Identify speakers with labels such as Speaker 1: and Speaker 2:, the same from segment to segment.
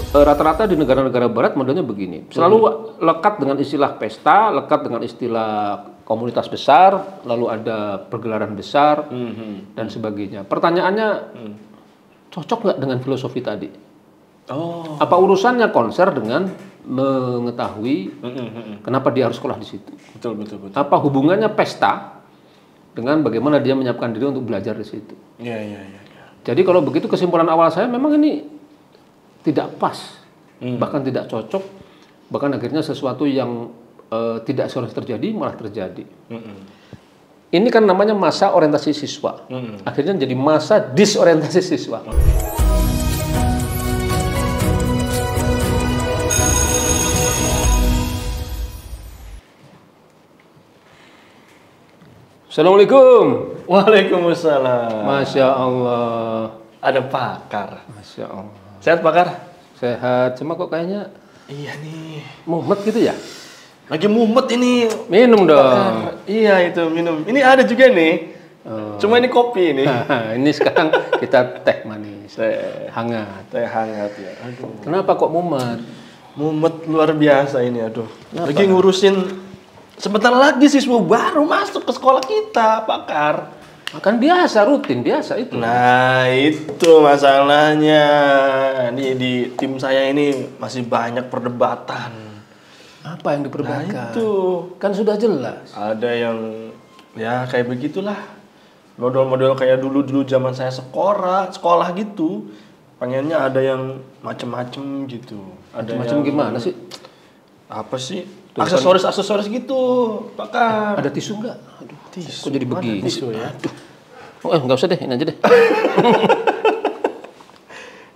Speaker 1: rata-rata di negara-negara barat modelnya begini. Selalu lekat dengan istilah pesta, lekat dengan istilah komunitas besar, lalu ada pergelaran besar dan sebagainya. Pertanyaannya, cocok nggak dengan filosofi tadi?
Speaker 2: Oh.
Speaker 1: Apa urusannya konser dengan mengetahui kenapa dia harus sekolah di situ?
Speaker 2: Betul.
Speaker 1: Apa hubungannya pesta dengan bagaimana dia menyiapkan diri untuk belajar di situ?
Speaker 2: Iya.
Speaker 1: Jadi kalau begitu kesimpulan awal saya memang ini tidak pas, bahkan tidak cocok, bahkan akhirnya sesuatu yang tidak seharusnya terjadi malah terjadi. Ini kan namanya masa orientasi siswa, akhirnya jadi masa disorientasi siswa. Assalamualaikum.
Speaker 2: Waalaikumsalam.
Speaker 1: Masya Allah.
Speaker 2: Ada pakar.
Speaker 1: Masya Allah.
Speaker 2: Sehat pakar?
Speaker 1: Sehat, cuma kok kayaknya
Speaker 2: Iya nih.
Speaker 1: mumet gitu ya?
Speaker 2: Lagi mumet ini.
Speaker 1: Minum dong.
Speaker 2: Pakar. Iya itu minum. Ini ada juga nih. Cuma ini kopi ini.
Speaker 1: Ini sekarang kita teh manis, hangat.
Speaker 2: Teh hangat ya. Aduh.
Speaker 1: Kenapa kok mumet?
Speaker 2: Mumet luar biasa ini. Aduh.
Speaker 1: Kenapa?
Speaker 2: Lagi ngurusin. Sebentar lagi siswa baru masuk ke sekolah kita, pakar.
Speaker 1: Kan biasa, rutin biasa itu.
Speaker 2: Nah itu masalahnya. Nih di tim saya ini masih banyak perdebatan.
Speaker 1: Apa yang diperdebatkan?
Speaker 2: Nah itu.
Speaker 1: Kan sudah jelas.
Speaker 2: Ada yang ya kayak begitulah. Model-model kayak dulu zaman saya sekolah gitu. Pengennya ada yang macem-macem gitu. Ada
Speaker 1: Macam
Speaker 2: yang
Speaker 1: gimana sih?
Speaker 2: apa sih? Aksesoris gitu, pakar.
Speaker 1: Ada tisu nggak? Aduh,
Speaker 2: Tisu.
Speaker 1: kok jadi
Speaker 2: Mana
Speaker 1: begini
Speaker 2: tisu
Speaker 1: sih?
Speaker 2: ya?
Speaker 1: Aduh. Oh, nggak usah deh, ini aja deh.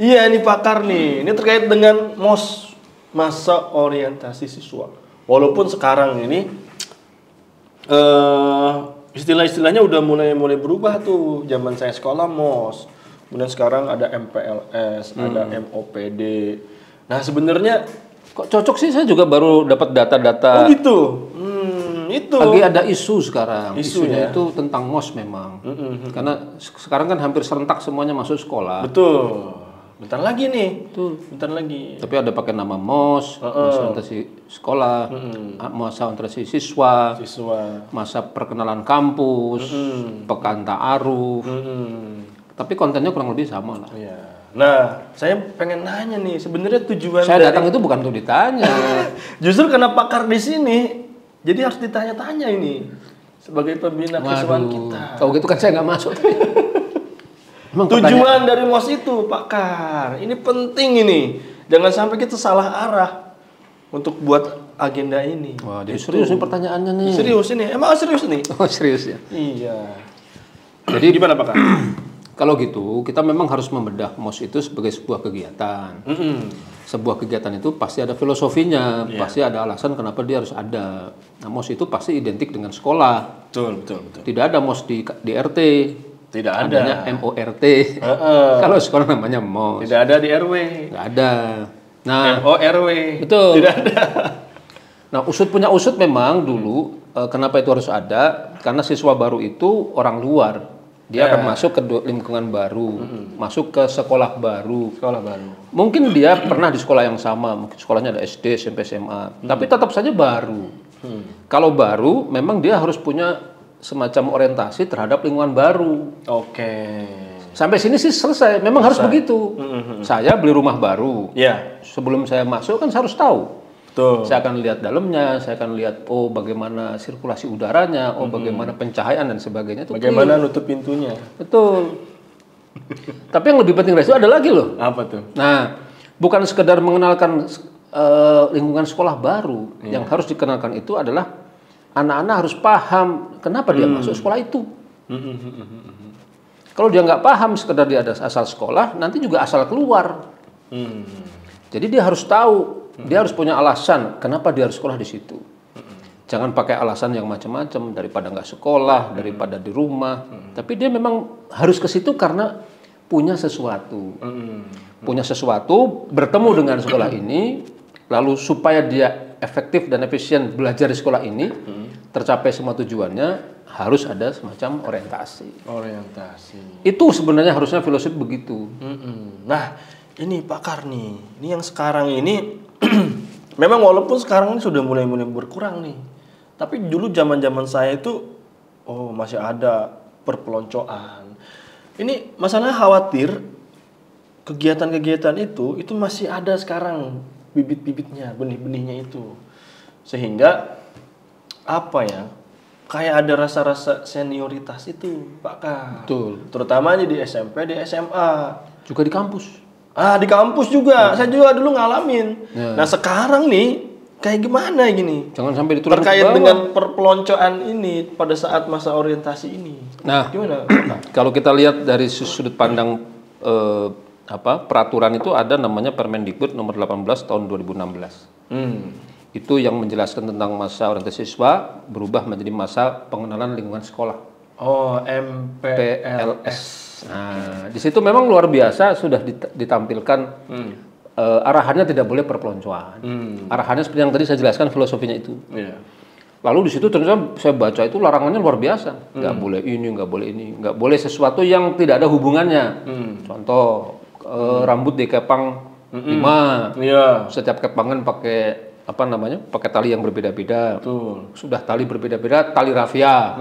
Speaker 2: Iya ini pakar nih. Ini terkait dengan MOS, masa orientasi siswa. Walaupun sekarang ini istilah-istilahnya udah mulai berubah tuh. Zaman saya sekolah MOS. Kemudian sekarang ada MPLS, ada MOPD. Nah, sebenarnya
Speaker 1: Kok cocok sih? Saya juga baru dapat data-data.
Speaker 2: oh gitu. Itu.
Speaker 1: Lagi ada isu sekarang.
Speaker 2: Isu,
Speaker 1: Isunya
Speaker 2: ya?
Speaker 1: itu tentang MOS memang. Karena sekarang kan hampir serentak semuanya masuk sekolah.
Speaker 2: Betul. Bentar lagi nih.
Speaker 1: Betul.
Speaker 2: Bentar lagi.
Speaker 1: Tapi ada pakai nama MOS, masa orientasi sekolah, masa orientasi siswa, masa perkenalan kampus, pekan ta'aruf. Tapi kontennya kurang lebih sama lah.
Speaker 2: Iya. Nah, saya pengen nanya nih, sebenarnya tujuan
Speaker 1: Saya datang itu bukan untuk ditanya.
Speaker 2: justru karena pakar di sini, jadi harus ditanya-tanya ini sebagai pembina kesehatan kita.
Speaker 1: Kalau gitu kan saya nggak masuk. Emang
Speaker 2: Tujuan dari MOS itu, pakar, ini penting ini. Jangan sampai kita salah arah untuk buat agenda ini.
Speaker 1: Wah, jadi serius nih pertanyaannya nih.
Speaker 2: Serius ini, emang serius nih?
Speaker 1: Oh, serius ya.
Speaker 2: Iya.
Speaker 1: Jadi
Speaker 2: Gimana pakar?
Speaker 1: kalau gitu, kita memang harus membedah MOS itu sebagai sebuah kegiatan. Sebuah kegiatan itu pasti ada filosofinya, pasti ada alasan kenapa dia harus ada. Nah, MOS itu pasti identik dengan sekolah.
Speaker 2: Betul.
Speaker 1: Tidak ada MOS di RT.
Speaker 2: Tidak ada.
Speaker 1: Adanya MORT. Kalau sekolah namanya MOS.
Speaker 2: Tidak ada di RW.
Speaker 1: Nggak ada. Nah,
Speaker 2: MORW.
Speaker 1: betul.
Speaker 2: Tidak ada.
Speaker 1: Nah, usut punya usut memang dulu. Kenapa itu harus ada? Karena siswa baru itu orang luar. Dia akan masuk ke lingkungan baru, masuk ke sekolah baru. Mungkin dia pernah di sekolah yang sama, mungkin sekolahnya ada SD, SMP, SMA, tapi tetap saja baru. Kalau baru, memang dia harus punya semacam orientasi terhadap lingkungan baru.
Speaker 2: Oke.
Speaker 1: Sampai sini sih selesai. Memang harus begitu. Saya beli rumah baru.
Speaker 2: Ya.
Speaker 1: Sebelum saya masuk kan saya harus tahu.
Speaker 2: Betul.
Speaker 1: Saya akan lihat dalamnya, saya akan lihat bagaimana sirkulasi udaranya, bagaimana pencahayaan dan sebagainya. Itu
Speaker 2: Bagaimana nutup pintunya?
Speaker 1: betul. Tapi yang lebih penting dari itu ada lagi loh.
Speaker 2: Apa tuh?
Speaker 1: Nah, bukan sekedar mengenalkan lingkungan sekolah baru. Yang harus dikenalkan itu adalah anak-anak harus paham kenapa dia masuk sekolah itu. Kalau dia nggak paham, sekedar dia ada asal sekolah, nanti juga asal keluar. Jadi dia harus tahu. Dia harus punya alasan kenapa dia harus sekolah di situ. Jangan pakai alasan yang macam-macam, daripada nggak sekolah, daripada di rumah. Tapi dia memang harus ke situ karena punya sesuatu. Punya sesuatu, bertemu dengan sekolah ini, lalu supaya dia efektif dan efisien belajar di sekolah ini, tercapai semua tujuannya, harus ada semacam orientasi.
Speaker 2: Orientasi.
Speaker 1: Itu sebenarnya harusnya filosofi begitu.
Speaker 2: Nah, ini pakar nih. Ini yang sekarang ini memang walaupun sekarang ini sudah mulai berkurang nih. Tapi dulu zaman-zaman saya itu masih ada perpeloncoan. Ini masalahnya khawatir kegiatan-kegiatan itu masih ada sekarang bibit-bibitnya, benih-benihnya itu. Sehingga apa ya? Kayak ada rasa-rasa senioritas itu, Pak Kak.
Speaker 1: Betul.
Speaker 2: Terutama di SMP, di SMA.
Speaker 1: Juga di kampus.
Speaker 2: Di kampus juga. Saya juga dulu ngalamin.
Speaker 1: Ya.
Speaker 2: Nah, sekarang nih kayak gimana gini?
Speaker 1: Jangan sampai diturunkan
Speaker 2: Terkait
Speaker 1: ke bawah.
Speaker 2: dengan perpeloncoan ini pada saat masa orientasi ini.
Speaker 1: Nah,
Speaker 2: Gimana?
Speaker 1: kalau kita lihat dari sudut pandang peraturan itu ada namanya Permendikbud nomor 18 tahun 2016. Itu yang menjelaskan tentang masa orientasi siswa berubah menjadi masa pengenalan lingkungan sekolah.
Speaker 2: MPLS.
Speaker 1: Nah, di situ memang luar biasa sudah ditampilkan arahannya tidak boleh perpeloncoan. Arahannya seperti yang tadi saya jelaskan filosofinya itu.
Speaker 2: Iya.
Speaker 1: Lalu di situ ternyata saya baca itu larangannya luar biasa. Nggak boleh ini, nggak boleh ini, nggak boleh sesuatu yang tidak ada hubungannya. Contoh rambut dikepang 5.
Speaker 2: Iya.
Speaker 1: Setiap kepangan pakai pakai tali yang berbeda-beda.
Speaker 2: Betul.
Speaker 1: Sudah tali berbeda-beda, tali rafia.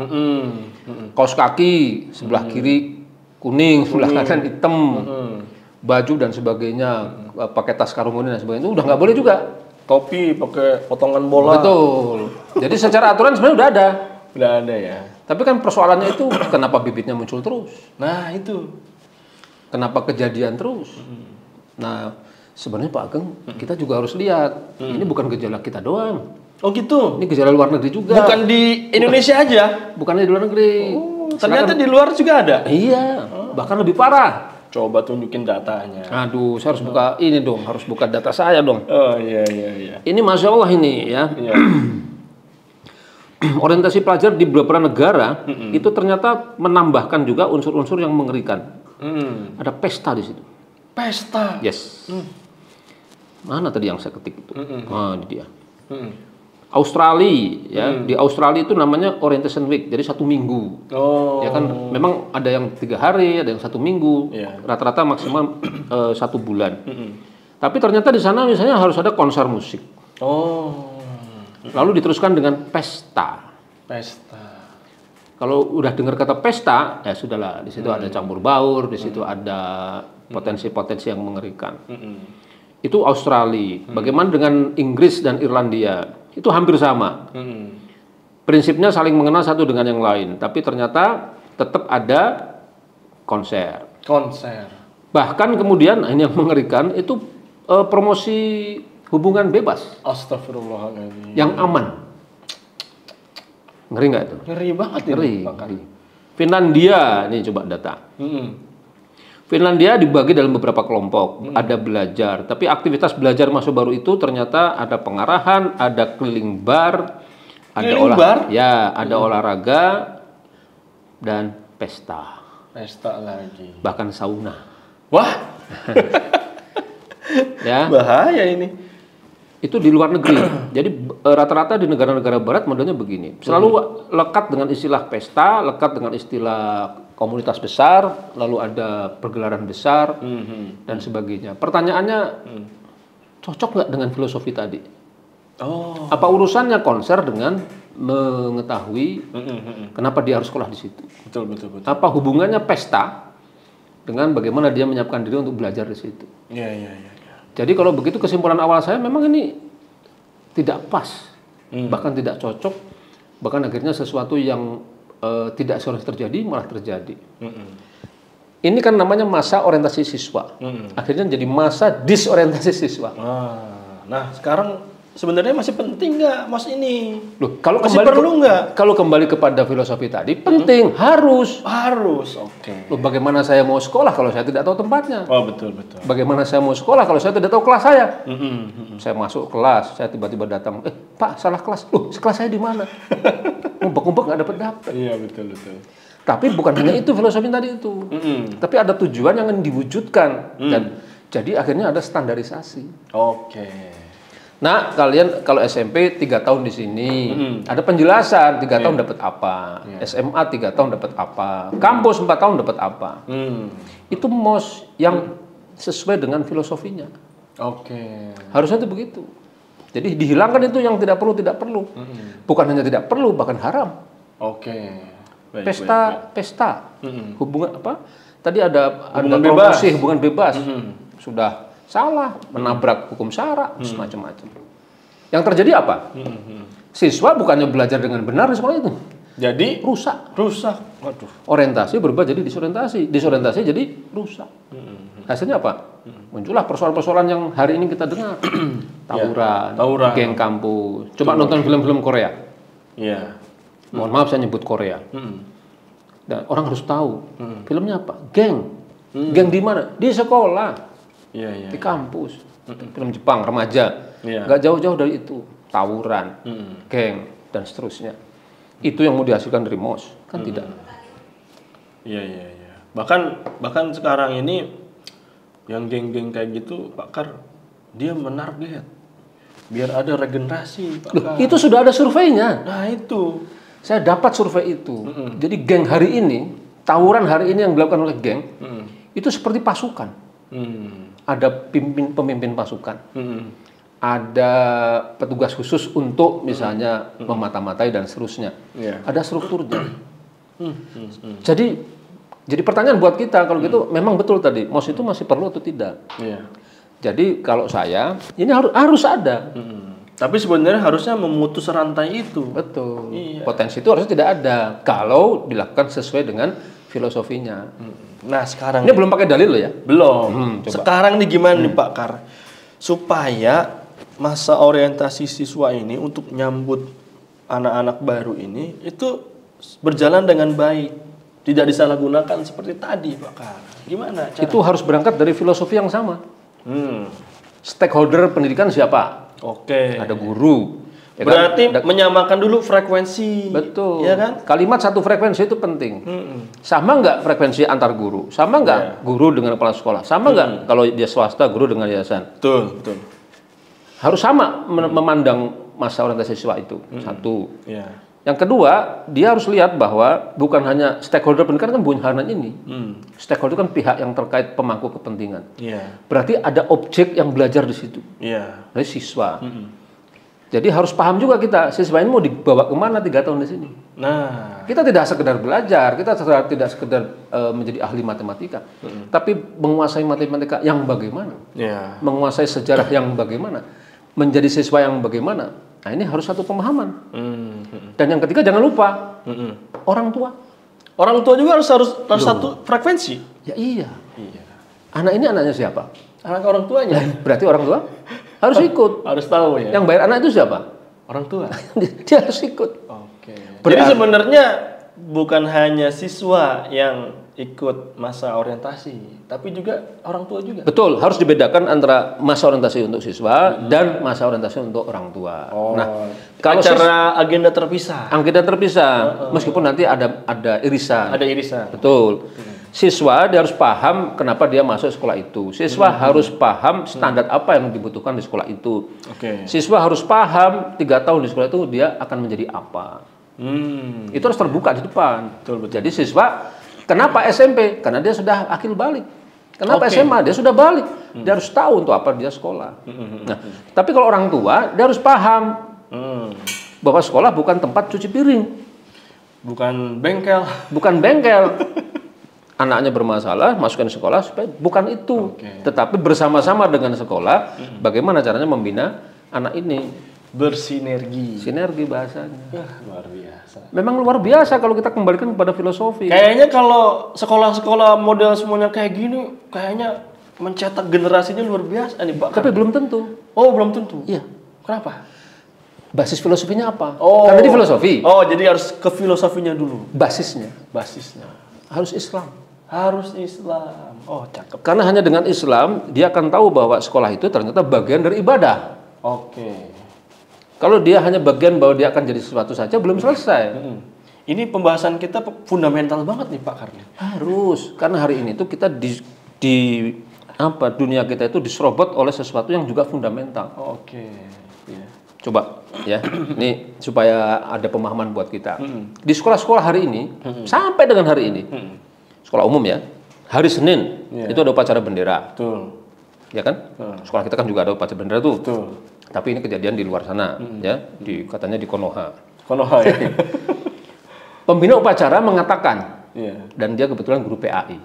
Speaker 1: Kaos kaki sebelah kiri kuning, sebelah kanan hitam. Baju dan sebagainya, pakai tas karung dan sebagainya itu udah nggak boleh juga.
Speaker 2: Topi pakai potongan bola.
Speaker 1: Betul. Jadi secara aturan sebenarnya udah ada.
Speaker 2: Udah ada ya.
Speaker 1: Tapi kan persoalannya itu kenapa bibitnya muncul terus?
Speaker 2: Nah, itu.
Speaker 1: Kenapa kejadian terus? Nah, sebenarnya Pak Ageng, kita juga harus lihat. Ini bukan gejala kita doang.
Speaker 2: Oh gitu.
Speaker 1: Ini gejala luar negeri juga.
Speaker 2: Bukan di Indonesia aja.
Speaker 1: Bukan di luar negeri.
Speaker 2: Ternyata di luar juga ada.
Speaker 1: Iya, bahkan lebih parah.
Speaker 2: Coba tunjukin datanya.
Speaker 1: Aduh, saya harus buka ini dong, harus buka data saya dong.
Speaker 2: Oh iya.
Speaker 1: Ini Masya Allah ini ya.
Speaker 2: Iya.
Speaker 1: Orientasi pelajar di beberapa negara itu ternyata menambahkan juga unsur-unsur yang mengerikan. Ada pesta di situ.
Speaker 2: Pesta.
Speaker 1: Yes. Mana tadi yang saya ketik itu? Nah, ini dia. Australia ya, di Australia itu namanya orientation week, jadi 1 minggu.
Speaker 2: Oh.
Speaker 1: Ya kan, memang ada yang 3 hari, ada yang 1 minggu,
Speaker 2: Iya.
Speaker 1: rata-rata maksimal 1 bulan. Tapi ternyata di sana misalnya harus ada konser musik.
Speaker 2: Oh.
Speaker 1: Lalu diteruskan dengan pesta.
Speaker 2: Pesta.
Speaker 1: Kalau udah dengar kata pesta, ya sudahlah. Di situ ada campur baur, di situ ada potensi-potensi yang mengerikan. Itu Australia. Bagaimana dengan Inggris dan Irlandia? Itu hampir sama. Prinsipnya saling mengenal satu dengan yang lain, tapi ternyata tetap ada konser.
Speaker 2: Konser.
Speaker 1: Bahkan kemudian ini yang mengerikan itu promosi hubungan bebas
Speaker 2: Astagfirullahaladzim.
Speaker 1: yang aman. Ngeri nggak itu?
Speaker 2: Ngeri banget
Speaker 1: Ngeri.
Speaker 2: ini. Ngeri.
Speaker 1: Finlandia, ini coba data. Finlandia dibagi dalam beberapa kelompok, ada belajar, tapi aktivitas belajar masa baru itu ternyata ada pengarahan, ada keliling bar, ada olahraga dan pesta.
Speaker 2: Pesta lagi.
Speaker 1: Bahkan sauna.
Speaker 2: Wah,
Speaker 1: Ya,
Speaker 2: bahaya ini.
Speaker 1: itu di luar negeri. Jadi rata-rata di negara-negara barat modelnya begini. Selalu lekat dengan istilah pesta, lekat dengan istilah komunitas besar, lalu ada pergelaran besar dan sebagainya. Pertanyaannya, cocok nggak dengan filosofi tadi?
Speaker 2: Oh.
Speaker 1: Apa urusannya konser dengan mengetahui kenapa dia harus sekolah di situ?
Speaker 2: Betul.
Speaker 1: Apa hubungannya pesta dengan bagaimana dia menyiapkan diri untuk belajar di situ?
Speaker 2: Iya.
Speaker 1: Jadi kalau begitu kesimpulan awal saya memang ini tidak pas, bahkan tidak cocok, bahkan akhirnya sesuatu yang tidak seharusnya terjadi malah terjadi. Ini kan namanya masa orientasi siswa, akhirnya jadi masa disorientasi siswa.
Speaker 2: Nah, sekarang sebenarnya masih penting nggak mas ini?
Speaker 1: Loh, kalau
Speaker 2: masih perlu nggak?
Speaker 1: Kalau kembali kepada filosofi tadi, penting, harus.
Speaker 2: Oke.
Speaker 1: Loh, bagaimana saya mau sekolah kalau saya tidak tahu tempatnya?
Speaker 2: Oh betul.
Speaker 1: Bagaimana saya mau sekolah kalau saya tidak tahu kelas saya? Saya masuk kelas, saya tiba-tiba datang, Pak salah kelas. Loh, kelas saya di mana? Ngumpet-ngumpet nggak dapat.
Speaker 2: Iya betul.
Speaker 1: Tapi bukan hanya itu filosofi tadi itu. Tapi ada tujuan yang ingin diwujudkan dan jadi akhirnya ada standarisasi.
Speaker 2: Oke.
Speaker 1: Nah, kalian kalau SMP 3 tahun di sini, ada penjelasan 3 tahun dapat apa, SMA 3 tahun dapat apa, kampus 4 tahun dapat apa. Itu MOS yang sesuai dengan filosofinya.
Speaker 2: Oke.
Speaker 1: Harusnya itu begitu. Jadi dihilangkan itu yang tidak perlu. Bukan hanya tidak perlu, bahkan haram.
Speaker 2: Oke. Baik,
Speaker 1: Pesta, hubungan apa? Tadi ada
Speaker 2: Hubungan
Speaker 1: promosi
Speaker 2: bebas.
Speaker 1: hubungan bebas, sudah salah, menabrak hukum syara, semacam-macam. Yang terjadi apa? Siswa bukannya belajar dengan benar di sekolah itu,
Speaker 2: Jadi
Speaker 1: rusak.
Speaker 2: Waduh.
Speaker 1: Orientasi berubah jadi disorientasi jadi rusak. Hasilnya apa? Muncullah persoalan-persoalan yang hari ini kita dengar. Tawuran, geng kampus. Coba nonton film-film Korea.
Speaker 2: Iya.
Speaker 1: Mohon maaf saya nyebut Korea. Dan orang harus tahu filmnya apa? Geng. Geng di mana? Di sekolah,
Speaker 2: Iya.
Speaker 1: di kampus. Film Jepang remaja.
Speaker 2: Iya.
Speaker 1: Nggak jauh-jauh dari itu. Tawuran, geng dan seterusnya. Itu yang mau dihasilkan dari MOS kan tidak.
Speaker 2: Iya. Bahkan sekarang ini yang geng-geng kayak gitu, Pak Kar, dia menarget biar ada regenerasi, Pak Kar.
Speaker 1: Itu sudah ada surveinya.
Speaker 2: Nah itu.
Speaker 1: Saya dapat survei itu. Jadi geng hari ini, tawuran hari ini yang dilakukan oleh geng, itu seperti pasukan. Ada pemimpin pasukan. Ada petugas khusus untuk misalnya memata-matai dan seterusnya. Ada strukturnya. Jadi pertanyaan buat kita kalau gitu memang betul tadi MOS itu masih perlu atau tidak? Jadi kalau saya ini harus ada.
Speaker 2: Tapi sebenarnya harusnya memutus rantai itu.
Speaker 1: Betul.
Speaker 2: Iya.
Speaker 1: Potensi itu harusnya tidak ada kalau dilakukan sesuai dengan filosofinya.
Speaker 2: Nah sekarang
Speaker 1: Ini belum pakai dalil loh ya?
Speaker 2: belum.
Speaker 1: Coba.
Speaker 2: Sekarang nih gimana nih Pak Kar? Supaya masa orientasi siswa ini untuk nyambut anak-anak baru ini itu berjalan dengan baik, tidak disalahgunakan seperti tadi Pak Kar. Gimana cara?
Speaker 1: Itu harus berangkat dari filosofi yang sama. Stakeholder pendidikan siapa?
Speaker 2: Oke.
Speaker 1: Ada guru. Ya
Speaker 2: Berarti
Speaker 1: kan?
Speaker 2: menyamakan dulu frekuensi.
Speaker 1: Betul.
Speaker 2: Ya kan?
Speaker 1: Kalimat satu frekuensi itu penting. Sama nggak frekuensi antar guru? Sama nggak guru dengan kepala sekolah? Sama nggak kalau dia swasta guru dengan yayasan?
Speaker 2: Betul.
Speaker 1: Harus sama memandang masa orientasi siswa itu. Satu.
Speaker 2: Ya.
Speaker 1: Yang kedua, dia harus lihat bahwa bukan hanya stakeholder pendidikan kan bukan hanya ini. Stakeholder kan pihak yang terkait pemangku kepentingan.
Speaker 2: Iya.
Speaker 1: Berarti ada objek yang belajar di situ.
Speaker 2: Iya.
Speaker 1: Dari siswa. Jadi harus paham juga kita siswa ini mau dibawa kemana 3 tahun di sini.
Speaker 2: Nah,
Speaker 1: Kita tidak sekedar belajar, kita tidak sekedar menjadi ahli matematika, tapi menguasai matematika yang bagaimana,
Speaker 2: ya.
Speaker 1: menguasai sejarah yang bagaimana, menjadi siswa yang bagaimana. Nah ini harus satu pemahaman. Dan yang ketiga jangan lupa orang tua.
Speaker 2: Orang tua juga harus satu frekuensi.
Speaker 1: Ya iya.
Speaker 2: Iya.
Speaker 1: Anak ini anaknya siapa?
Speaker 2: Anak orang tuanya
Speaker 1: Berarti orang tua harus ikut.
Speaker 2: harus tahu ya.
Speaker 1: Yang bayar anak itu siapa?
Speaker 2: Orang tua.
Speaker 1: Dia harus ikut.
Speaker 2: Oke. Jadi sebenarnya bukan hanya siswa yang ikut masa orientasi, tapi juga orang tua juga.
Speaker 1: Betul, harus dibedakan antara masa orientasi untuk siswa dan masa orientasi untuk orang tua. Nah, kalau
Speaker 2: acara agenda terpisah.
Speaker 1: agenda terpisah, meskipun nanti ada irisan.
Speaker 2: Ada irisan.
Speaker 1: Betul. Siswa dia harus paham kenapa dia masuk sekolah itu. Siswa harus paham standar apa yang dibutuhkan di sekolah itu.
Speaker 2: Oke.
Speaker 1: Siswa harus paham 3 tahun di sekolah itu dia akan menjadi apa. Itu harus terbuka di depan.
Speaker 2: Betul.
Speaker 1: Jadi siswa, kenapa SMP? Karena dia sudah akil balik. Kenapa SMA? Dia sudah balik. Dia harus tahu untuk apa dia sekolah. Nah, tapi kalau orang tua, dia harus paham bahwa sekolah bukan tempat cuci piring,
Speaker 2: Bukan bengkel.
Speaker 1: bukan bengkel. Anaknya bermasalah, masukkan ke sekolah supaya bukan itu, tetapi bersama-sama dengan sekolah, bagaimana caranya membina anak ini.
Speaker 2: Bersinergi.
Speaker 1: Sinergi bahasanya.
Speaker 2: Luar biasa.
Speaker 1: Memang luar biasa kalau kita kembalikan kepada filosofi.
Speaker 2: Kayaknya kalau sekolah-sekolah model semuanya kayak gini, kayaknya mencetak generasinya luar biasa nih Pak.
Speaker 1: Tapi belum tentu.
Speaker 2: Oh, belum tentu.
Speaker 1: Iya.
Speaker 2: Kenapa?
Speaker 1: Basis filosofinya apa?
Speaker 2: Oh.
Speaker 1: Karena di filosofi,
Speaker 2: Oh, jadi harus ke filosofinya dulu.
Speaker 1: basisnya
Speaker 2: Basisnya.
Speaker 1: harus Islam.
Speaker 2: Harus Islam. Oh, cakep.
Speaker 1: Karena hanya dengan Islam, dia akan tahu bahwa sekolah itu ternyata bagian dari ibadah.
Speaker 2: Oke.
Speaker 1: Kalau dia hanya bagian bahwa dia akan jadi sesuatu saja, belum selesai.
Speaker 2: Ini pembahasan kita fundamental banget nih Pak Karni.
Speaker 1: Harus. Karena hari ini tuh kita dunia kita itu diserobot oleh sesuatu yang juga fundamental.
Speaker 2: Oke. Ya.
Speaker 1: Coba ya, ini supaya ada pemahaman buat kita. Di sekolah-sekolah hari ini, sampai dengan hari ini, sekolah umum ya, hari Senin itu ada upacara bendera.
Speaker 2: Betul.
Speaker 1: Ya kan? Sekolah kita kan juga ada upacara bendera tuh.
Speaker 2: Betul.
Speaker 1: Tapi ini kejadian di luar sana, ya, katanya di Konoha.
Speaker 2: Konoha ya.
Speaker 1: Pembina upacara mengatakan,
Speaker 2: Iya.
Speaker 1: dan dia kebetulan guru PAI.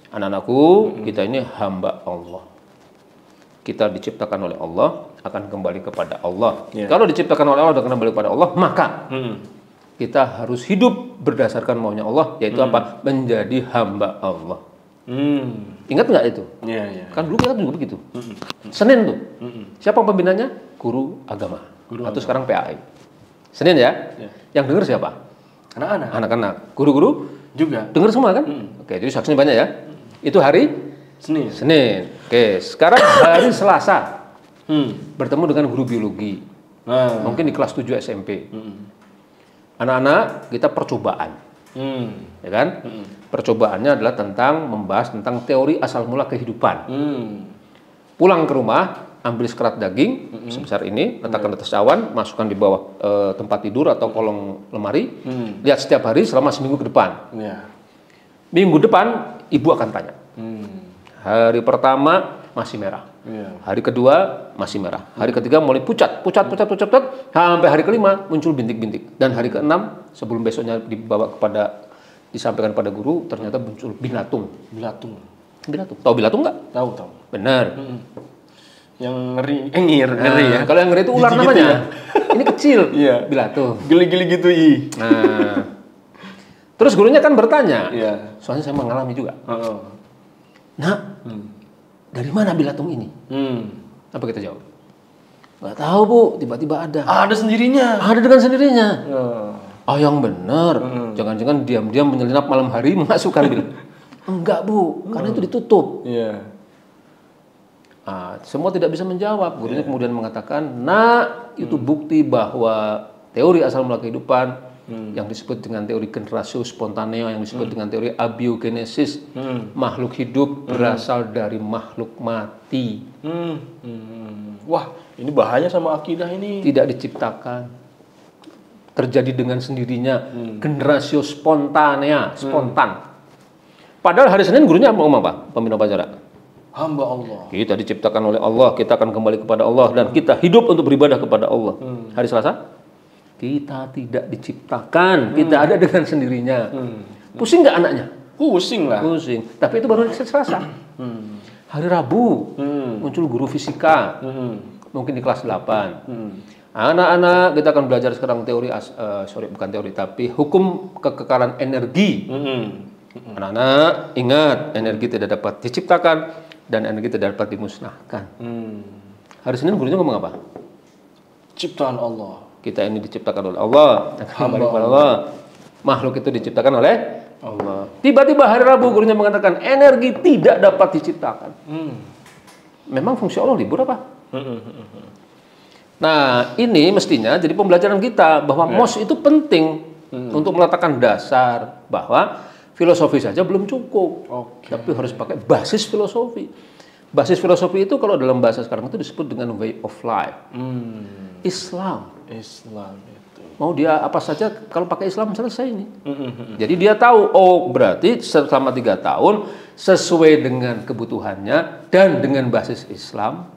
Speaker 1: Anak-anakku, kita ini hamba Allah. Kita diciptakan oleh Allah, akan kembali kepada Allah. Kalau diciptakan oleh Allah dan kembali kepada Allah, maka kita harus hidup berdasarkan maunya Allah, yaitu apa? Menjadi hamba Allah. Ingat nggak itu?
Speaker 2: Iya.
Speaker 1: Kan dulu kita juga begitu. Senin tuh. Siapa pembinanya? Guru agama. Atau sekarang PAI. Senin ya? Yang dengar siapa?
Speaker 2: Anak-anak.
Speaker 1: Anak-anak. Guru-guru
Speaker 2: Juga.
Speaker 1: dengar semua kan? Oke, jadi saksinya banyak ya. Itu hari
Speaker 2: Senin.
Speaker 1: Senin. Oke, sekarang hari Selasa. Bertemu dengan guru biologi. Mungkin di kelas 7 SMP. Anak-anak, kita percobaan. Ya kan? Percobaannya adalah membahas tentang teori asal mula kehidupan. Pulang ke rumah, ambil sekerat daging sebesar ini, letakkan di atas cawan, masukkan di bawah tempat tidur atau kolong lemari. Lihat setiap hari selama seminggu ke depan. Minggu depan ibu akan tanya. Hari pertama masih merah. Hari kedua masih merah. Hari ketiga mulai pucat, sampai hari kelima muncul bintik-bintik. Dan hari keenam sebelum besoknya disampaikan pada guru, ternyata muncul binatung.
Speaker 2: Bilatung.
Speaker 1: Tahu bilatung nggak?
Speaker 2: Tahu.
Speaker 1: Benar.
Speaker 2: Yang ngeri ya.
Speaker 1: Kalau yang ngeri itu ular namanya.
Speaker 2: Ya?
Speaker 1: Ini kecil.
Speaker 2: Iya.
Speaker 1: Bilatung.
Speaker 2: Geli-geli gitu
Speaker 1: Terus gurunya kan bertanya.
Speaker 2: Iya.
Speaker 1: Soalnya saya mengalami juga. Nak, dari mana bilatung ini? Apa kita jawab? Nggak tahu bu, tiba-tiba ada.
Speaker 2: Ada sendirinya.
Speaker 1: Ada dengan sendirinya. Yang benar. Jangan-jangan diam-diam menyelinap malam hari memasukkan bilang. Enggak bu, karena itu ditutup. Semua tidak bisa menjawab. Gurunya kemudian mengatakan, nah itu bukti bahwa teori asal mula kehidupan yang disebut dengan teori generatio spontanea, yang disebut dengan teori abiogenesis, makhluk hidup berasal dari makhluk mati.
Speaker 2: Wah, ini bahaya sama akidah ini.
Speaker 1: Tidak diciptakan, terjadi dengan sendirinya, generatio spontanea, spontan. Padahal hari Senin gurunya ngomong apa? Pembina upacara.
Speaker 2: Hamba Allah.
Speaker 1: Kita diciptakan oleh Allah, kita akan kembali kepada Allah, dan kita hidup untuk beribadah kepada Allah. Hari Selasa, kita tidak diciptakan, kita ada dengan sendirinya. Pusing nggak anaknya?
Speaker 2: Pusing lah.
Speaker 1: Pusing. Tapi itu baru hari Selasa. Hari Rabu, muncul guru fisika, mungkin di kelas 8. Anak-anak, kita akan belajar sekarang bukan teori, tapi hukum kekekalan energi. Anak-anak, ingat, energi tidak dapat diciptakan dan energi tidak dapat dimusnahkan. Hari Senin gurunya ngomong apa?
Speaker 2: Ciptaan Allah.
Speaker 1: Kita ini diciptakan oleh Allah, kembali kepada Allah. Makhluk itu diciptakan oleh Allah. Tiba-tiba hari Rabu gurunya mengatakan energi tidak dapat diciptakan. Memang fungsi Allah libur apa? Nah, ini mestinya jadi pembelajaran kita bahwa MOS itu penting untuk meletakkan dasar bahwa filosofi saja belum cukup, tapi harus pakai basis filosofi. Basis filosofi itu kalau dalam bahasa sekarang itu disebut dengan way of life. Islam itu. Mau dia apa saja, kalau pakai Islam selesai ini. Jadi dia tahu, berarti selama 3 tahun sesuai dengan kebutuhannya dan dengan basis Islam,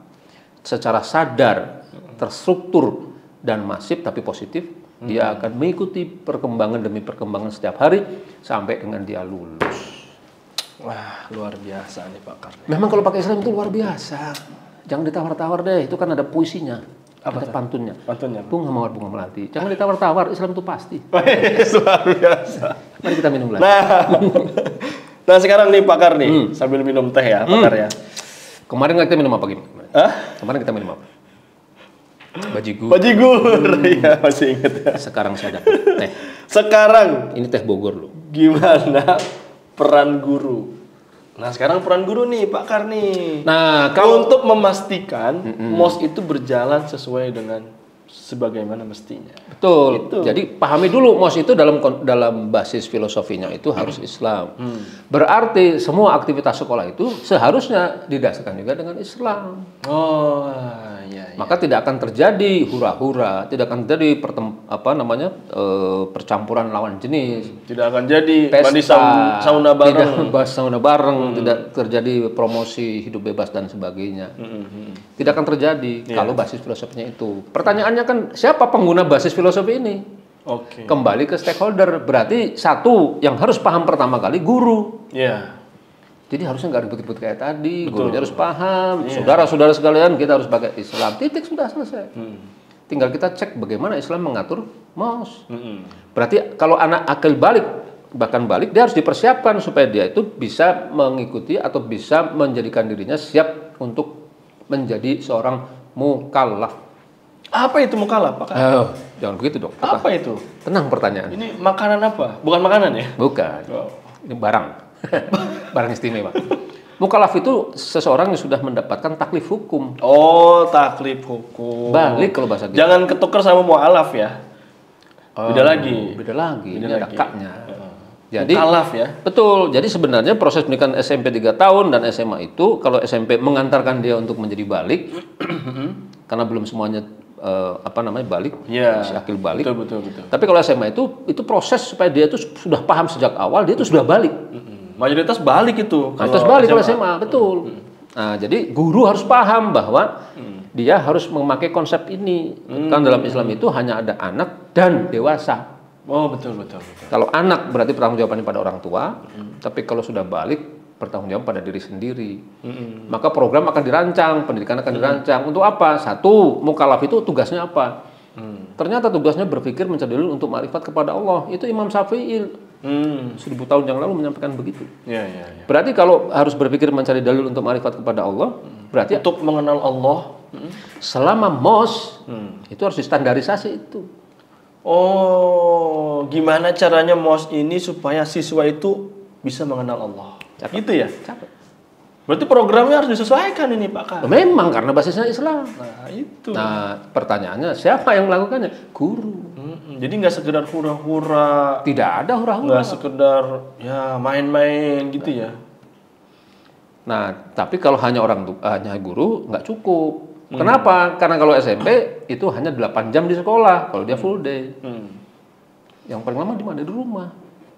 Speaker 1: secara sadar, terstruktur dan masif tapi positif, dia akan mengikuti perkembangan demi perkembangan setiap hari sampai dengan dia lulus.
Speaker 2: Wah, luar biasa nih Pak Karni.
Speaker 1: Memang kalau pakai Islam itu luar biasa. Jangan ditawar-tawar deh, itu kan ada puisinya. Ada pantunnya. Bunga mawar bunga melati. Jangan ditawar-tawar, Islam itu pasti.
Speaker 2: Luar biasa.
Speaker 1: Mari kita minum lagi.
Speaker 2: Nah sekarang nih Pak Karni, sambil minum teh ya Pak Karni ya.
Speaker 1: Kemarin kita minum apa gini? Kemarin kita minum apa? Bajigur.
Speaker 2: Iya, masih ingat ya.
Speaker 1: Sekarang saya dapat teh.
Speaker 2: Sekarang
Speaker 1: ini teh Bogor loh.
Speaker 2: Gimana peran guru? Nah, sekarang peran guru nih Pak Karni.
Speaker 1: Nah, kalau
Speaker 2: untuk memastikan MOS itu berjalan sesuai dengan sebagaimana mestinya.
Speaker 1: Betul.
Speaker 2: Itu.
Speaker 1: Jadi pahami dulu MOS itu dalam basis filosofinya itu harus Islam. Berarti semua aktivitas sekolah itu seharusnya didasarkan juga dengan Islam.
Speaker 2: Oh, iya.
Speaker 1: Maka tidak akan terjadi hura-hura, tidak akan terjadi percampuran lawan jenis.
Speaker 2: Tidak akan jadi
Speaker 1: Pesta,
Speaker 2: mandi sauna bareng.
Speaker 1: tidak bahas sauna bareng, tidak terjadi promosi hidup bebas dan sebagainya. Tidak akan terjadi kalau basis filosofinya itu. Pertanyaannya kan siapa pengguna basis filosofi ini?
Speaker 2: Oke.
Speaker 1: Kembali ke stakeholder. Berarti satu yang harus paham pertama kali guru.
Speaker 2: Iya.
Speaker 1: Jadi harusnya nggak ribut-ribut kayak tadi. Gurunya harus paham. Saudara-saudara sekalian kita harus pakai Islam. Titik sudah selesai. Tinggal kita cek bagaimana Islam mengatur MOS. Berarti kalau anak akil balik, bahkan balik, dia harus dipersiapkan supaya dia itu bisa mengikuti atau bisa menjadikan dirinya siap untuk menjadi seorang mukallaf.
Speaker 2: Apa itu mukallaf, Pak?
Speaker 1: Jangan begitu dong.
Speaker 2: Apa itu?
Speaker 1: Tenang pertanyaan.
Speaker 2: Ini makanan apa? Bukan makanan ya?
Speaker 1: Bukan.
Speaker 2: Wow.
Speaker 1: Ini barang. Barang istimewa. Mukallaf itu seseorang yang sudah mendapatkan taklif hukum.
Speaker 2: Oh, taklif hukum.
Speaker 1: Balik kalau bahasa kita.
Speaker 2: Jangan ketukar sama mualaf ya. Beda lagi.
Speaker 1: Beda lagi.
Speaker 2: Beda
Speaker 1: Ini ada
Speaker 2: lagi.
Speaker 1: kaknya. Jadi
Speaker 2: Mukallaf ya.
Speaker 1: betul. Jadi sebenarnya proses pendidikan SMP 3 tahun dan SMA itu kalau SMP mengantarkan dia untuk menjadi balik karena belum semuanya balik,
Speaker 2: Iya.
Speaker 1: masih akil balik.
Speaker 2: Betul.
Speaker 1: Tapi kalau SMA itu proses supaya dia itu sudah paham sejak awal, dia itu sudah balik.
Speaker 2: Mayoritas balik itu.
Speaker 1: Mayoritas balik kalau SMA, betul. Nah, jadi guru harus paham bahwa dia harus memakai konsep ini. Kan dalam Islam itu hanya ada anak dan dewasa.
Speaker 2: Oh, betul.
Speaker 1: Kalau anak berarti pertanggungjawabannya pada orang tua, tapi kalau sudah balik bertanggung jawab pada diri sendiri. Maka program akan dirancang, pendidikan akan dirancang. Untuk apa? Satu, mukallaf itu tugasnya apa? Ternyata tugasnya berpikir mencari dalil untuk makrifat kepada Allah. Itu Imam Syafi'i 1000 tahun yang lalu menyampaikan begitu.
Speaker 2: Iya.
Speaker 1: Berarti kalau harus berpikir mencari dalil untuk makrifat kepada Allah, berarti
Speaker 2: Untuk mengenal Allah.
Speaker 1: selama MOS itu harus distandarisasi itu.
Speaker 2: Oh, gimana caranya MOS ini supaya siswa itu bisa mengenal Allah? Gitu ya?
Speaker 1: Capek.
Speaker 2: Berarti programnya harus disesuaikan ini, Pak Kak.
Speaker 1: Memang karena basisnya Islam.
Speaker 2: Nah, itu.
Speaker 1: Nah, pertanyaannya siapa yang melakukannya? Guru.
Speaker 2: Jadi nggak sekedar hura-hura,
Speaker 1: Tidak ada hura-hura.
Speaker 2: nggak sekedar ya main-main gitu ya.
Speaker 1: Nah, tapi kalau hanya hanya guru nggak cukup. Kenapa? Karena kalau SMP itu hanya 8 jam di sekolah, kalau dia full day. Yang paling lama di mana? Di rumah.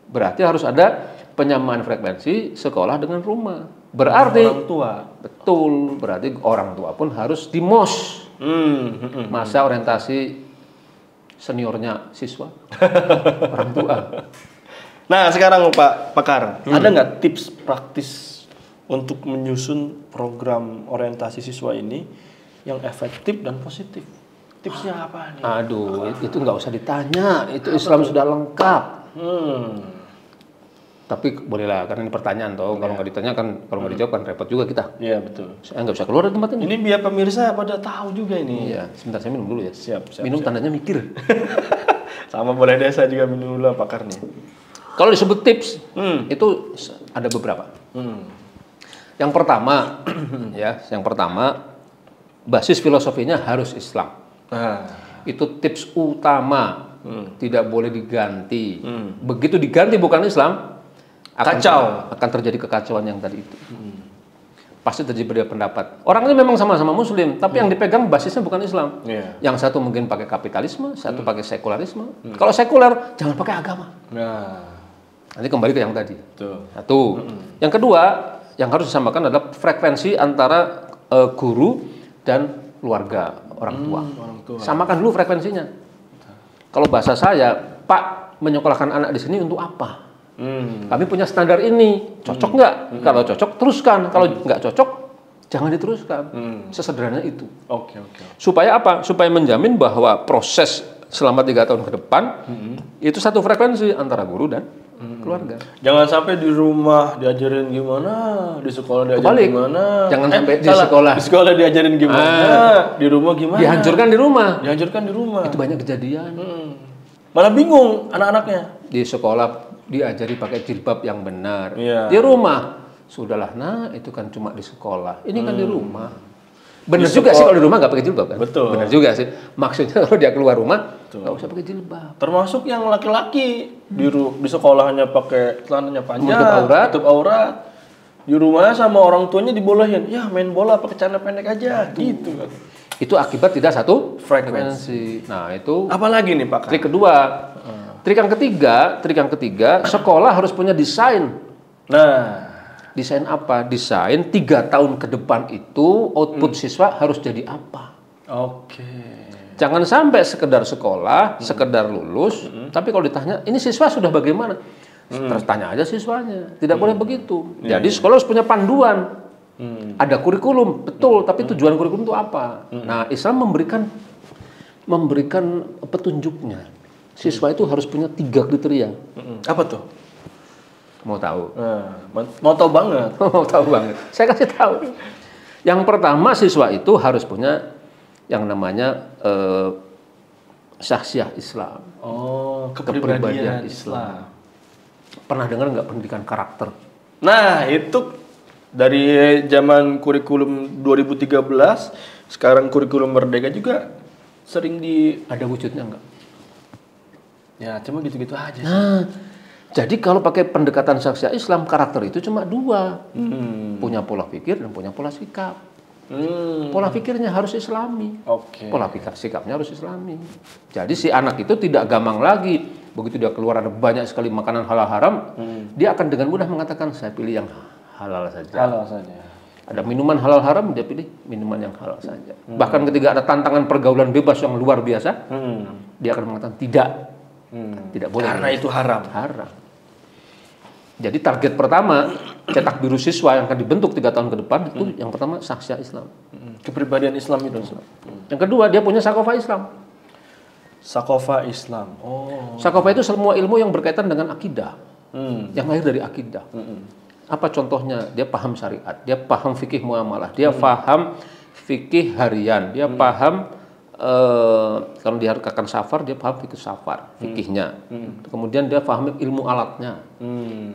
Speaker 1: Berarti harus ada penyamaan frekuensi sekolah dengan rumah. Berarti
Speaker 2: Orang tua.
Speaker 1: betul, berarti orang tua pun harus di MOS. Masa orientasi seniornya siswa. Orang tua.
Speaker 2: Nah, sekarang Pak Pakar, ada nggak tips praktis untuk menyusun program orientasi siswa ini yang efektif dan positif? Tipsnya apa nih?
Speaker 1: Aduh, itu nggak usah ditanya. Itu Islam sudah lengkap. Tapi bolehlah, karena ini pertanyaan toh. Kalau nggak ditanya kan, kalau nggak dijawab kan repot juga kita.
Speaker 2: Iya, betul.
Speaker 1: Saya nggak bisa keluar dari tempat ini.
Speaker 2: Ini biar pemirsa pada tahu juga ini.
Speaker 1: Iya, sebentar saya minum dulu ya.
Speaker 2: Siap.
Speaker 1: Minum tandanya mikir.
Speaker 2: Sama boleh deh, saya juga minum dulu Pakar nih.
Speaker 1: Kalau disebut tips, itu ada beberapa. Yang pertama, yang pertama basis filosofinya harus Islam. Itu tips utama, tidak boleh diganti. Begitu diganti bukan Islam, akan terjadi kekacauan yang tadi itu. Pasti terjadi berbeda pendapat. Orang ini memang sama-sama Muslim, tapi yang dipegang basisnya bukan Islam. Yang satu mungkin pakai kapitalisme, satu pakai sekularisme. Kalau sekuler, jangan pakai agama. Nanti kembali ke yang tadi. Satu. Yang kedua, yang harus disamakan adalah frekuensi antara guru dan keluarga orang tua. Samakan dulu frekuensinya. Kalau bahasa saya, Pak menyekolahkan anak di sini untuk apa? Kami punya standar ini, cocok nggak? Kalau cocok teruskan, kalau nggak cocok jangan diteruskan. Sesederhana itu.
Speaker 2: Oke.
Speaker 1: Supaya apa? Supaya menjamin bahwa proses selama 3 tahun ke depan itu satu frekuensi antara guru dan keluarga.
Speaker 2: Jangan sampai di rumah diajarin gimana, di sekolah diajarin gimana.
Speaker 1: Jangan sampai di sekolah
Speaker 2: diajarin gimana, di rumah gimana.
Speaker 1: Dihancurkan di rumah.
Speaker 2: Itu
Speaker 1: banyak kejadian.
Speaker 2: Malah bingung anak-anaknya.
Speaker 1: Di sekolah diajari pakai jilbab yang benar.
Speaker 2: Iya.
Speaker 1: Di rumah, sudahlah, nah itu kan cuma di sekolah. Ini kan di rumah. Bener juga sih kalau di rumah nggak pakai jilbab kan?
Speaker 2: Betul.
Speaker 1: Bener juga sih. Maksudnya kalau dia keluar rumah nggak usah pakai jilbab.
Speaker 2: Termasuk yang laki-laki di sekolahnya pakai celananya panjang, tutup aurat. Di rumahnya sama orang tuanya dibolehin, ya main bola pakai celana pendek aja, gitu.
Speaker 1: Itu akibat tidak satu frekuensi. Nah itu.
Speaker 2: Apalagi nih Pak?
Speaker 1: Trik kedua. Trik yang ketiga, sekolah harus punya desain.
Speaker 2: Nah.
Speaker 1: Desain apa? Desain 3 tahun ke depan itu output siswa harus jadi apa?
Speaker 2: Oke.
Speaker 1: Jangan sampai sekedar sekolah, sekedar lulus, tapi kalau ditanya, ini siswa sudah bagaimana? Terus tanya aja siswanya. Tidak boleh begitu. Jadi sekolah harus punya panduan. Ada kurikulum, betul, tapi tujuan kurikulum itu apa? Nah, Islam memberikan petunjuknya. Siswa itu harus punya 3 kriteria.
Speaker 2: Apa tuh?
Speaker 1: Mau tahu?
Speaker 2: Mau tahu banget.
Speaker 1: Mau tahu banget. Saya kasih tahu. Yang pertama, siswa itu harus punya yang namanya syakhsiah Islam.
Speaker 2: Oh, kepribadian Islam.
Speaker 1: Pernah dengar nggak pendidikan karakter?
Speaker 2: Nah, itu dari zaman kurikulum 2013, sekarang kurikulum Merdeka juga sering
Speaker 1: ada wujudnya nggak?
Speaker 2: Ya, cuma gitu-gitu aja sih.
Speaker 1: Nah, jadi kalau pakai pendekatan syakhsiah Islam, karakter itu cuma 2. Punya pola pikir dan punya pola sikap. Pola pikirnya harus Islami. Pola pikir sikapnya harus Islami. Jadi si anak itu tidak gampang lagi. Begitu dia keluar ada banyak sekali makanan halal haram, dia akan dengan mudah mengatakan saya pilih yang halal saja.
Speaker 2: Halal saja.
Speaker 1: Ada minuman halal haram, dia pilih minuman yang halal saja. Bahkan ketika ada tantangan pergaulan bebas yang luar biasa, dia akan mengatakan tidak. Tidak boleh.
Speaker 2: Karena itu haram.
Speaker 1: Haram. Jadi target pertama cetak biru siswa yang akan dibentuk 3 tahun ke depan itu yang pertama syakhsiah Islam.
Speaker 2: Kepribadian Islam itu.
Speaker 1: Yang kedua dia punya sakofa Islam.
Speaker 2: Sakofa Islam. Oh.
Speaker 1: Sakofa itu semua ilmu yang berkaitan dengan akidah. Yang lahir dari akidah. Apa contohnya? Dia paham syariat, dia paham fikih muamalah, dia paham fikih harian, dia paham kalau dia akan safar, dia paham fikih safar, fikihnya. Kemudian dia paham ilmu alatnya,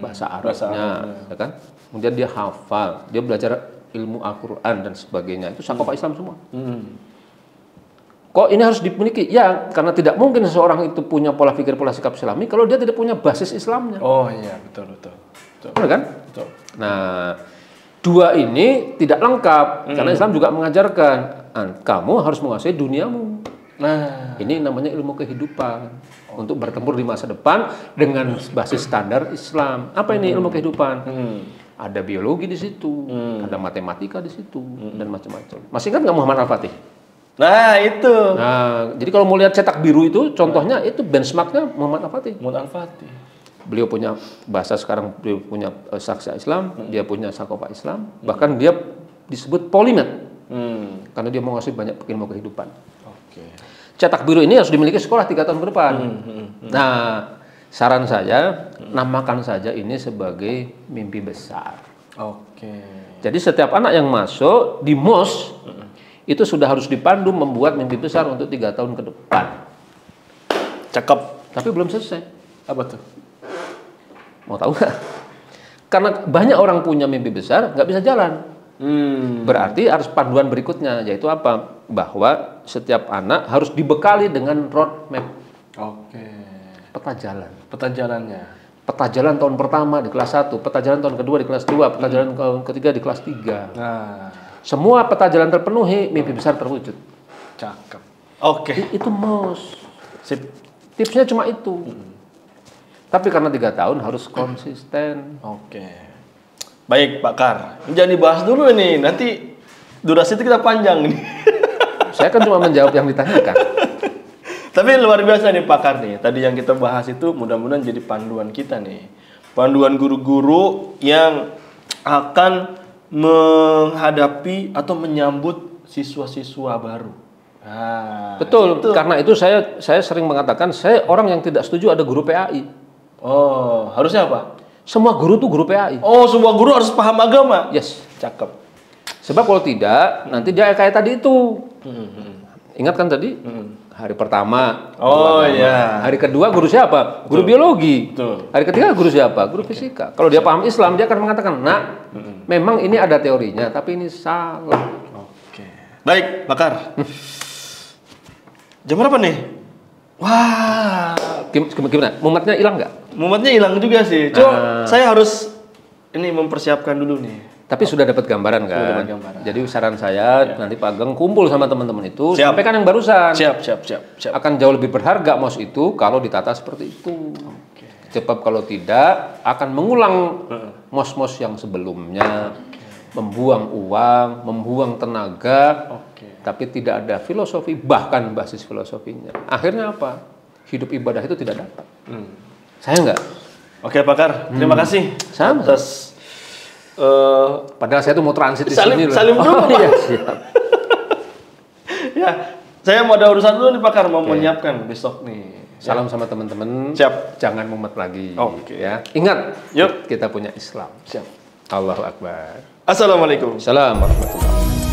Speaker 1: bahasa Arabnya, ya kan? Kemudian dia hafal, dia belajar ilmu Al-Quran dan sebagainya. Itu sakofa Islam semua. Kok ini harus dimiliki? Ya, karena tidak mungkin seseorang itu punya pola pikir, pola sikap Islami kalau dia tidak punya basis Islamnya.
Speaker 2: Oh iya, betul.
Speaker 1: Benar kan?
Speaker 2: Betul.
Speaker 1: Nah, 2 ini tidak lengkap karena Islam juga mengajarkan kamu harus menguasai duniamu. Nah, ini namanya ilmu kehidupan untuk bertempur di masa depan dengan basis standar Islam. Apa ini ilmu kehidupan? Ada biologi di situ, ada matematika di situ dan macam-macam. Masih ingat nggak Muhammad Al-Fatih?
Speaker 2: Nah, itu.
Speaker 1: Nah, jadi kalau mau lihat cetak biru itu contohnya itu benchmarknya Muhammad Al-Fatih.
Speaker 2: Muhammad Al-Fatih.
Speaker 1: Beliau punya bahasa sekarang, beliau punya syakhsiah Islam, dia punya sakofa Islam, bahkan dia disebut polimet. Karena dia menguasai banyak ilmu kehidupan. Cetak biru ini harus dimiliki sekolah 3 tahun ke depan. Nah, saran saya, namakan saja ini sebagai mimpi besar. Jadi setiap anak yang masuk di MOS itu sudah harus dipandu membuat mimpi besar untuk 3 tahun ke depan.
Speaker 2: Cakep.
Speaker 1: Tapi belum selesai.
Speaker 2: Apa tuh?
Speaker 1: Mau tahu nggak? Karena banyak orang punya mimpi besar, nggak bisa jalan. Berarti harus panduan berikutnya, yaitu apa? Bahwa setiap anak harus dibekali dengan roadmap. Peta jalan.
Speaker 2: Peta jalannya.
Speaker 1: Peta jalan tahun pertama di kelas 1, peta jalan tahun kedua di kelas 2, peta jalan tahun ketiga di kelas 3.
Speaker 2: Nah.
Speaker 1: Semua peta jalan terpenuhi, mimpi besar terwujud.
Speaker 2: Cakep.
Speaker 1: Itu MOS.
Speaker 2: Sip.
Speaker 1: Tipsnya cuma itu. Tapi karena 3 tahun harus konsisten.
Speaker 2: Baik Pak Kar, jangan dibahas dulu ini, nanti durasi itu kita panjang nih.
Speaker 1: Saya kan cuma menjawab yang ditanyakan.
Speaker 2: Tapi luar biasa nih Pak Kar nih, tadi yang kita bahas itu mudah-mudahan jadi panduan kita nih. Panduan guru-guru yang akan menghadapi atau menyambut siswa-siswa baru. Nah,
Speaker 1: betul, karena itu saya sering mengatakan, saya orang yang tidak setuju ada guru PAI.
Speaker 2: Harusnya apa?
Speaker 1: Semua guru tuh guru PAI.
Speaker 2: Semua guru harus paham agama.
Speaker 1: Yes.
Speaker 2: Cakep.
Speaker 1: Sebab kalau tidak, nanti dia kayak tadi itu. Ingat kan tadi? Hari pertama.
Speaker 2: Iya.
Speaker 1: Hari kedua guru siapa? Guru biologi.
Speaker 2: Betul.
Speaker 1: Hari ketiga guru siapa? Guru fisika. Kalau dia paham Islam, dia akan mengatakan, memang ini ada teorinya, tapi ini salah.
Speaker 2: Baik, Pakar. Jam berapa nih? Wah,
Speaker 1: Gimana? Mumatnya hilang nggak?
Speaker 2: mumatnya hilang juga sih. Saya harus ini mempersiapkan dulu nih.
Speaker 1: Tapi sudah dapat gambaran kan?
Speaker 2: Sudah dapat gambaran.
Speaker 1: Jadi saran saya nanti Pak Ageng kumpul sama teman-teman itu,
Speaker 2: Siap.
Speaker 1: sampaikan yang barusan.
Speaker 2: Siap.
Speaker 1: Akan jauh lebih berharga mouse itu kalau ditata seperti itu. Sebab kalau tidak akan mengulang mouse-mouse yang sebelumnya, membuang uang, membuang tenaga, tapi tidak ada filosofi, bahkan basis filosofinya. Akhirnya apa? Hidup ibadah itu tidak dapat. Saya enggak.
Speaker 2: Oke, Pakar. Terima kasih
Speaker 1: Sama.
Speaker 2: atas
Speaker 1: Padahal saya tuh mau transit di
Speaker 2: Salim-
Speaker 1: sini loh.
Speaker 2: salim dulu, Pak.
Speaker 1: Iya, siap.
Speaker 2: ya, saya mau ada urusan dulu nih, Pakar, mau menyiapkan besok nih.
Speaker 1: Salam sama teman-teman.
Speaker 2: Siap.
Speaker 1: Jangan mumet lagi.
Speaker 2: Oke.
Speaker 1: Ya. Ingat,
Speaker 2: Yuk.
Speaker 1: kita punya Islam.
Speaker 2: Siap.
Speaker 1: Allahu Akbar.
Speaker 2: Assalamualaikum.
Speaker 1: Assalamualaikum warahmatullahi wabarakatuh.